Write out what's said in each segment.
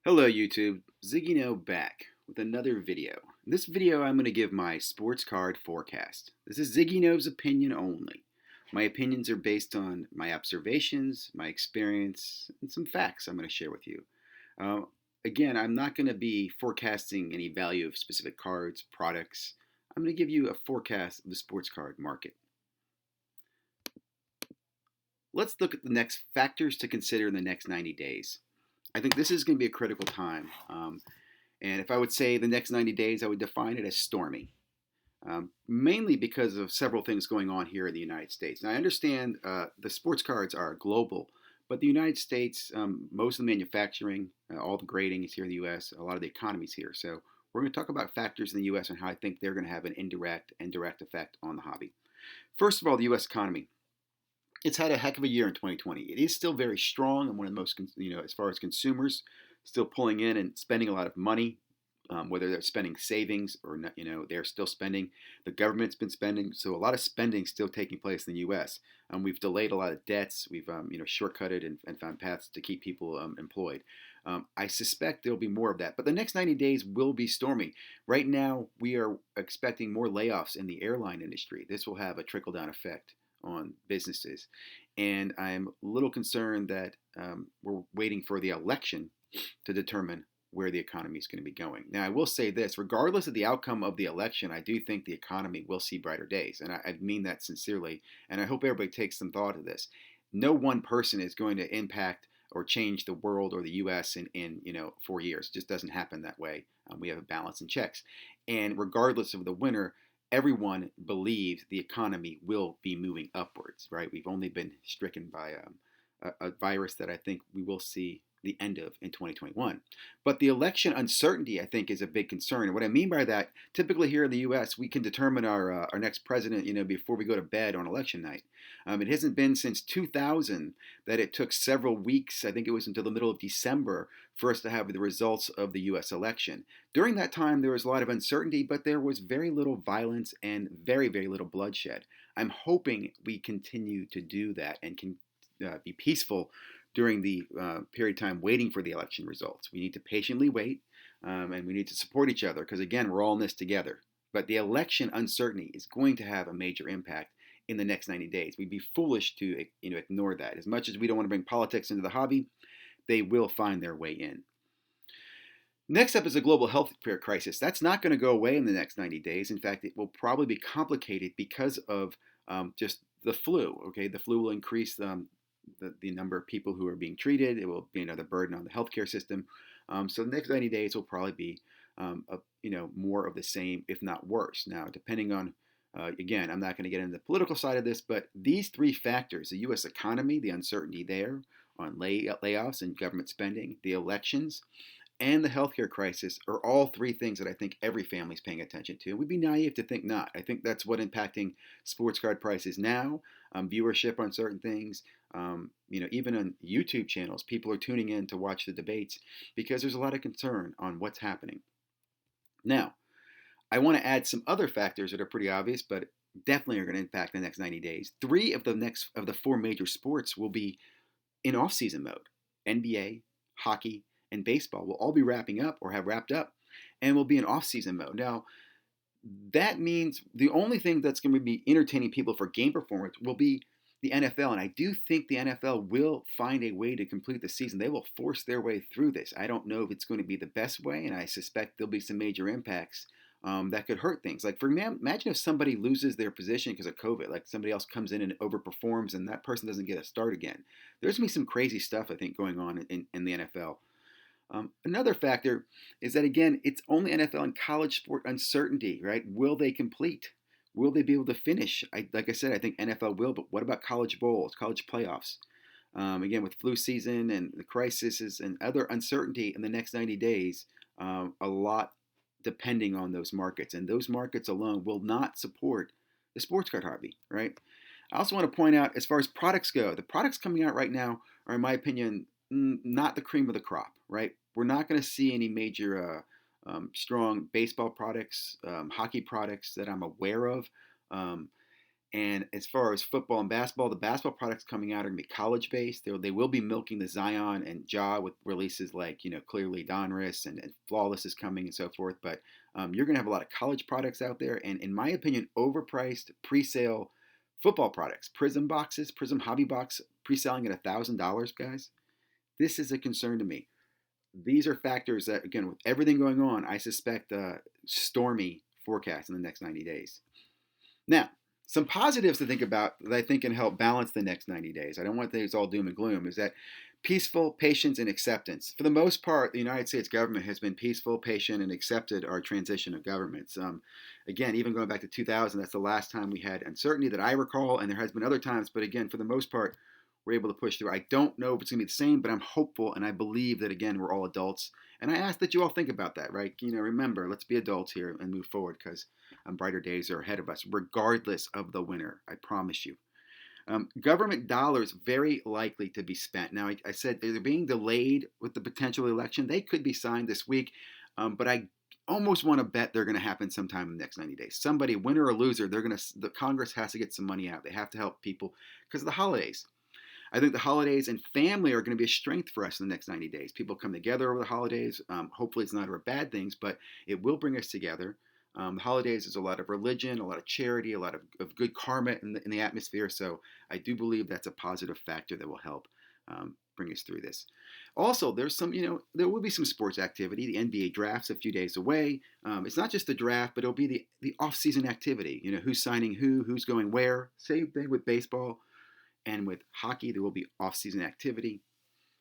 Hello YouTube, ZiggyNo back with another video. In this video I'm going to give my sports card forecast. This is ZiggyNo's opinion only. My opinions are based on my observations, my experience, and some facts I'm going to share with you. Uh, Again, I'm not going to be forecasting any value of specific cards, products. I'm going to give you a forecast of the sports card market. Let's look at the next factors to consider in the next 90 days. I think this is going to be a critical time. And if I would say the next 90 days, I would define it as stormy, mainly because of several things going on here in the United States. And I understand the sports cards are global, but the United States, most of the manufacturing, all the grading is here in the U.S., a lot of the economy is here. So we're going to talk about factors in the U.S. and how I think they're going to have an indirect and direct effect on the hobby. First of all, the U.S. economy. It's had a heck of a year in 2020. It is still very strong and one of the most, as far as consumers, still pulling in and spending a lot of money, whether they're spending savings or not, they're still spending. The government's been spending, so a lot of spending still taking place in the U.S. We've delayed a lot of debts. We've, shortcutted and found paths to keep people employed. I suspect there'll be more of that, but the next 90 days will be stormy. Right now, we are expecting more layoffs in the airline industry. This will have a trickle-down effect on businesses. And I'm a little concerned that we're waiting for the election to determine where the economy is going to be going. Now, I will say this, regardless of the outcome of the election, I do think the economy will see brighter days. And I mean that sincerely. And I hope everybody takes some thought of this. No one person is going to impact or change the world or the U.S. in 4 years. It just doesn't happen that way. We have a balance and checks. And regardless of the winner, everyone believes the economy will be moving upwards, right? We've only been stricken by a virus that I think we will see the end of in 2021. But the election uncertainty, I think, is a big concern. And what I mean by that, typically here in the U.S., we can determine our next president, before we go to bed on election night. It hasn't been since 2000 that it took several weeks. I think it was until the middle of December for us to have the results of the U.S. election. During that time, there was a lot of uncertainty, but there was very little violence and very, very little bloodshed. I'm hoping we continue to do that and can be peaceful during the period of time waiting for the election results. We need to patiently wait, and we need to support each other because, again, we're all in this together. But the election uncertainty is going to have a major impact in the next 90 days. We'd be foolish to ignore that. As much as we don't want to bring politics into the hobby, they will find their way in. Next up is a global health care crisis. That's not going to go away in the next 90 days. In fact, it will probably be complicated because of just the flu. Okay, the flu will increase the number of people who are being treated. It will be another burden on the healthcare system. So the next 90 days will probably be more of the same, if not worse. Now, depending on again, I'm not going to get into the political side of this, but these three factors: the U.S. economy, the uncertainty there on layoffs and government spending, the elections, and the healthcare crisis are all three things that I think every family is paying attention to. We'd be naive to think not. I think that's what impacting sports card prices now, viewership on certain things. Even on YouTube channels, people are tuning in to watch the debates because there's a lot of concern on what's happening. Now, I want to add some other factors that are pretty obvious, but definitely are going to impact the next 90 days. Three of the four major sports will be in off-season mode. NBA, hockey, and baseball will all be wrapping up or have wrapped up and will be in off-season mode. Now, that means the only thing that's going to be entertaining people for game performance will be the NFL. And I do think the NFL will find a way to complete the season. They will force their way through this. I don't know if it's going to be the best way, and I suspect there'll be some major impacts that could hurt things. Like, imagine if somebody loses their position because of COVID, like somebody else comes in and overperforms and that person doesn't get a start again. There's going to be some crazy stuff, I think, going on in the NFL. Another factor is that, again, it's only NFL and college sport uncertainty, right? Will they complete? Will they be able to finish? Like I said, I think NFL will, but what about college bowls, college playoffs? Again, with flu season and the crises and other uncertainty in the next 90 days, a lot depending on those markets. And those markets alone will not support the sports card hobby, right? I also want to point out, as far as products go, the products coming out right now are, in my opinion, not the cream of the crop, right? We're not going to see any major strong baseball products, hockey products that I'm aware of. And as far as football and basketball, the basketball products coming out are going to be college based. They will be milking the Zion and Ja with releases like, clearly Donruss and Flawless is coming and so forth. But you're going to have a lot of college products out there. And in my opinion, overpriced pre sale football products, Prism boxes, Prism Hobby Box pre selling at $1,000, guys. This is a concern to me. These are factors that, again, with everything going on, I suspect a stormy forecast in the next 90 days. Now, some positives to think about that I think can help balance the next 90 days. I don't want things all doom and gloom. Is that peaceful, patience, and acceptance. For the most part, the United States government has been peaceful, patient, and accepted our transition of governments. Again, even going back to 2000, that's the last time we had uncertainty that I recall, and there has been other times. But again, for the most part, we're able to push through. I don't know if it's going to be the same, but I'm hopeful, and I believe that, again, we're all adults. And I ask that you all think about that, right? Remember, let's be adults here and move forward because brighter days are ahead of us, regardless of the winner. I promise you. Government dollars very likely to be spent. Now, I said they're being delayed with the potential election. They could be signed this week, but I almost want to bet they're going to happen sometime in the next 90 days. Somebody, winner or loser, the Congress has to get some money out. They have to help people because of the holidays. I think the holidays and family are going to be a strength for us in the next 90 days. People come together over the holidays. Hopefully, it's not over bad things, but it will bring us together. The holidays is a lot of religion, a lot of charity, a lot of good karma in the atmosphere. So I do believe that's a positive factor that will help bring us through this. Also, there's there will be some sports activity. The NBA draft's a few days away. It's not just the draft, but it'll be the off-season activity. Who's signing who's going where. Same thing with baseball. And with hockey, there will be off-season activity.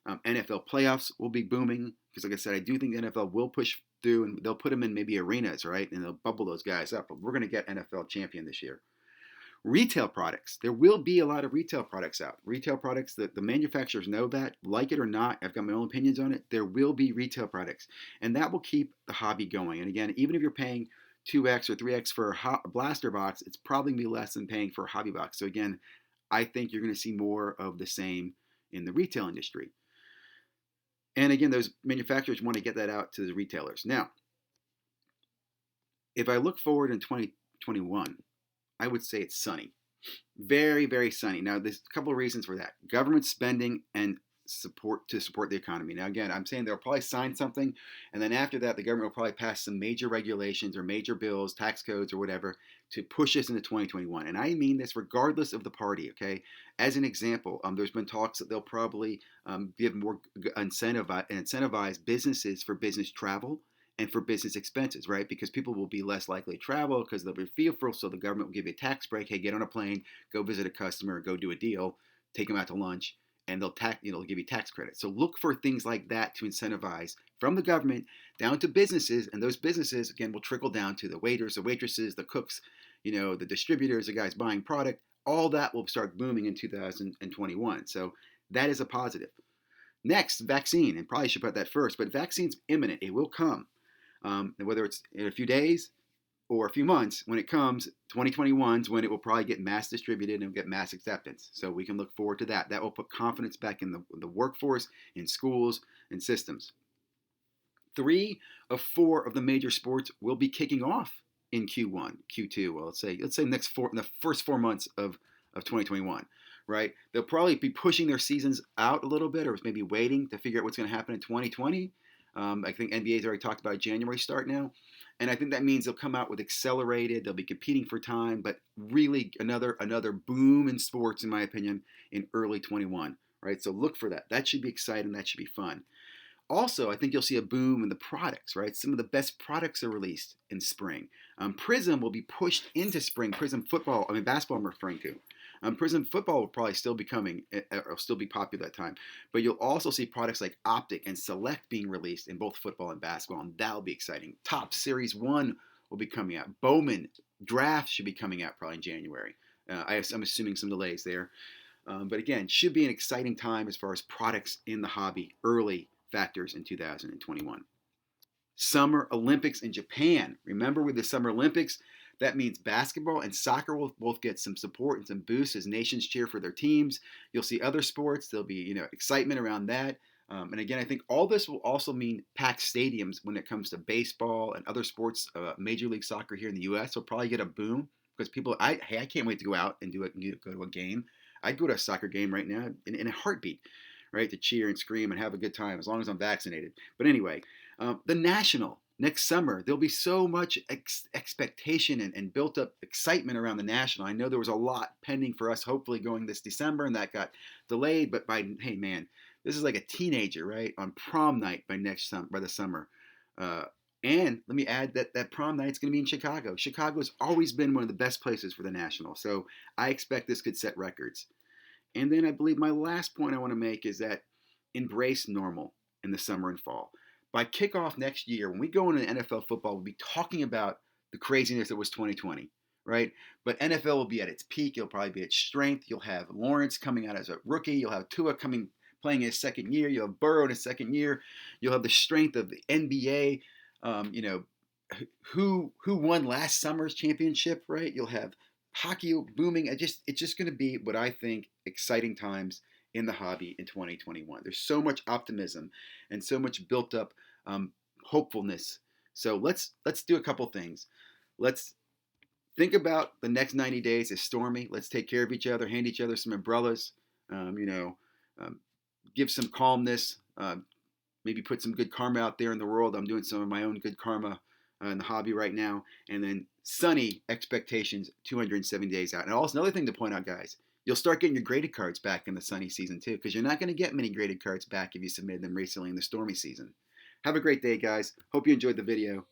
NFL playoffs will be booming because, like I said, I do think the NFL will push through and they'll put them in maybe arenas, right? And they'll bubble those guys up. But we're going to get NFL champion this year. Retail products. There will be a lot of retail products out. Retail products, the manufacturers know that. Like it or not, I've got my own opinions on it. There will be retail products. And that will keep the hobby going. And again, even if you're paying 2x or 3x for a blaster box, it's probably going to be less than paying for a hobby box. So again, I think you're going to see more of the same in the retail industry. And again, those manufacturers want to get that out to the retailers. Now, if I look forward in 2021, I would say it's sunny. Very, very sunny. Now, there's a couple of reasons for that. Government spending and support the economy. Now, again, I'm saying they'll probably sign something, and then after that, the government will probably pass some major regulations or major bills, tax codes or whatever, to push us into 2021. And I mean this regardless of the party, okay? As an example, there's been talks that they'll probably give more incentivize businesses for business travel and for business expenses, right? Because people will be less likely to travel because they'll be fearful, so the government will give you a tax break. Hey, get on a plane, go visit a customer, go do a deal, take them out to lunch, and they'll give you tax credit. So look for things like that to incentivize from the government down to businesses, and those businesses again will trickle down to the waiters, the waitresses, the cooks, the distributors, the guys buying product. All that will start booming in 2021. So that is a positive. Next, vaccine, and probably should put that first, but vaccine's imminent. It will come, and whether it's in a few days or a few months, when it comes, 2021 is when it will probably get mass distributed and get mass acceptance. So we can look forward to that. That will put confidence back in the workforce, in schools, and systems. 3 of 4 of the major sports will be kicking off in Q1, Q2. Well, let's say in the first 4 months of 2021, right? They'll probably be pushing their seasons out a little bit, or maybe waiting to figure out what's going to happen in 2020. I think NBA's already talked about a January start now. And I think that means they'll come out with accelerated, they'll be competing for time, but really another boom in sports, in my opinion, in early 21, right? So look for that. That should be exciting. That should be fun. Also, I think you'll see a boom in the products, right? Some of the best products are released in spring. Prism will be pushed into spring. Basketball I'm referring to. Prism football will probably still be coming, or still be popular at that time. But you'll also see products like Optic and Select being released in both football and basketball, and that'll be exciting. Top Series 1 will be coming out. Bowman Draft should be coming out probably in January. I'm assuming some delays there. But again, should be an exciting time as far as products in the hobby, early factors in 2021. Summer Olympics in Japan. Remember, with the Summer Olympics, that means basketball and soccer will both get some support and some boosts as nations cheer for their teams. You'll see other sports. There'll be excitement around that. And again, I think all this will also mean packed stadiums when it comes to baseball and other sports. Major League Soccer here in the U.S. will probably get a boom because people, I can't wait to go out and go to a game. I'd go to a soccer game right now in a heartbeat, right, to cheer and scream and have a good time as long as I'm vaccinated. But anyway, the National next summer, there'll be so much expectation and built up excitement around the National. I know there was a lot pending for us, hopefully going this December, and that got delayed. But hey man, this is like a teenager, right, on prom night by the summer. Uh, and let me add that prom night's going to be in Chicago. Chicago's always been one of the best places for the National, so I expect this could set records. And then I believe my last point I want to make is that embrace normal in the summer and fall. By kickoff next year, when we go into NFL football, we'll be talking about the craziness that was 2020, right? But NFL will be at its peak. It'll probably be at strength. You'll have Lawrence coming out as a rookie. You'll have Tua coming playing his second year. You'll have Burrow in his second year. You'll have the strength of the NBA. You know, who won last summer's championship, right? You'll have hockey booming. It's just going to be what I think exciting times in the hobby in 2021. There's so much optimism and so much built up hopefulness. So let's do a couple things. Let's think about the next 90 days as stormy. Let's take care of each other, hand each other some umbrellas. You know, give some calmness. Maybe put some good karma out there in the world. I'm doing some of my own good karma in the hobby right now. And then sunny expectations 270 days out. And also another thing to point out, guys, you'll start getting your graded cards back in the sunny season too, because you're not going to get many graded cards back if you submitted them recently in the stormy season. Have a great day, guys. Hope you enjoyed the video.